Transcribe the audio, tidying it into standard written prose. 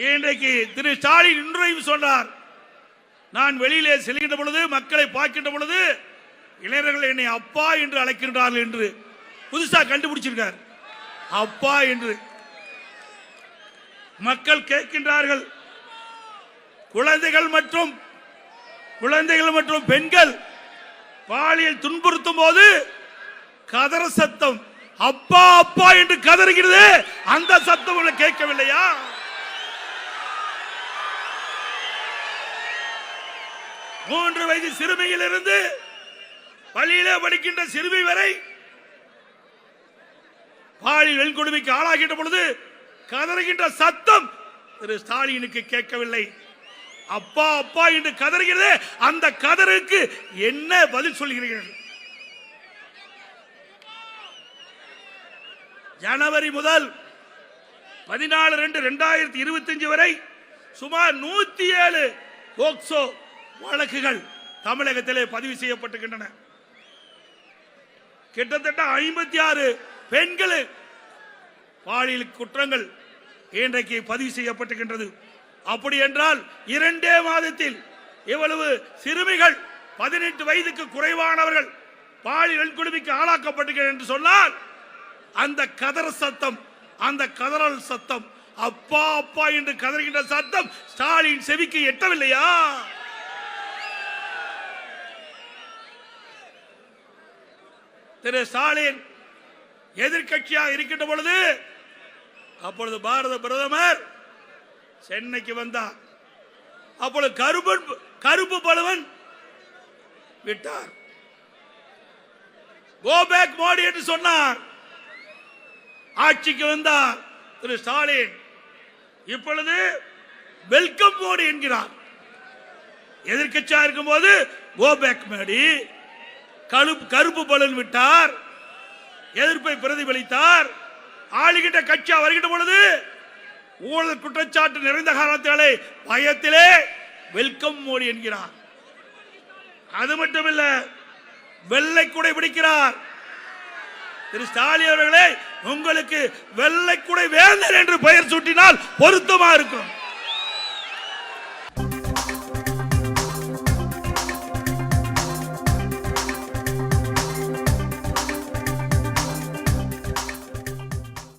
இன்றைக்கு திரு ஸ்டாலின் இன்றையும் சொன்னார், நான் வெளியிலே செல்கின்ற பொழுது மக்களை பார்க்கின்ற பொழுது இளைஞர்கள் என்னை அப்பா என்று அழைக்கின்றார்கள் என்று புதுசா கண்டுபிடிச்சிருக்கார். அப்பா என்று மக்கள் கேட்கின்றார்கள். குழந்தைகள் மற்றும் பெண்கள் பாலியல் துன்புறுத்தும் போது கதற சத்தம் அப்பா அப்பா என்று கதறுகிறது. அந்த சத்தம் கேட்கவில்லையா? மூன்று வயது சிறுமியில் இருந்து பள்ளியிலே படிக்கின்ற சிறுமி வரை பாலியல் வன்கொடுமைக்கு ஆளாகின்ற பொழுது கதறுகின்ற சத்தம் திரு ஸ்டாலினுக்கு கேட்கவில்லை. அப்பா அப்பா என்று கதறுகிறது. அந்த கதருக்கு என்ன பதில் சொல்கிறீர்கள்? ஜனவரி முதல் 14/2/2025 வரை சுமார் 107 போக்சோ வழக்குகள் தமிழகத்திலே பதிவு செய்யப்பட்டிருக்கின்றன. கிட்டத்தட்ட 56 பெண்கள் பாலியல் குற்றங்கள் இன்றைக்கு பதிவு செய்யப்பட்டிருக்கின்றது. அப்படி என்றால் 2 மாதத்தில் இவ்வளவு சிறுமிகள் 18 வயதுக்கு குறைவானவர்கள் பாலியல் வன்கொடுமைக்கு ஆளாக்கப்பட்டிருக்கிறார்கள் என்று சொன்னால் அந்த கதற சத்தம், அந்த கதறல் சத்தம், அப்பா அப்பா என்று கதறுகின்ற சத்தம் ஸ்டாலின் செவிக்கு எட்டவில்லையா? திரு ஸ்டாலின் எதிர்கட்சியாக இருக்கின்ற பொழுது அப்பொழுது பாரத பிரதமர் சென்னைக்கு வந்தார். அப்பொழுது கருப்பு பலவன் விட்டார். கோ பேக் மோடி என்று சொன்னார். ஆட்சிக்கு வந்தார் திரு ஸ்டாலின். இப்பொழுது வெல்கம் மோடி என்கிறார். எதிர்கட்சியாக இருக்கும் போது கோ பேக் மோடி, கருப்பு பலன் விட்டார், எதிர்ப்பை பிரதிபலித்தார். ஆளுகின்ற கட்சி வருகின்ற பொழுது ஊழல் குற்றச்சாட்டு நிறைந்த காரணத்திலே பயத்திலே வெல்கம் மோடி என்கிறார். அது மட்டுமல்ல, வெள்ளை குடை பிடிக்கிறார். திரு ஸ்டாலின் அவர்களே, உங்களுக்கு வெள்ளை குடை வேந்தர் என்று பெயர் சூட்டினால் பொருத்தமா இருக்கும்.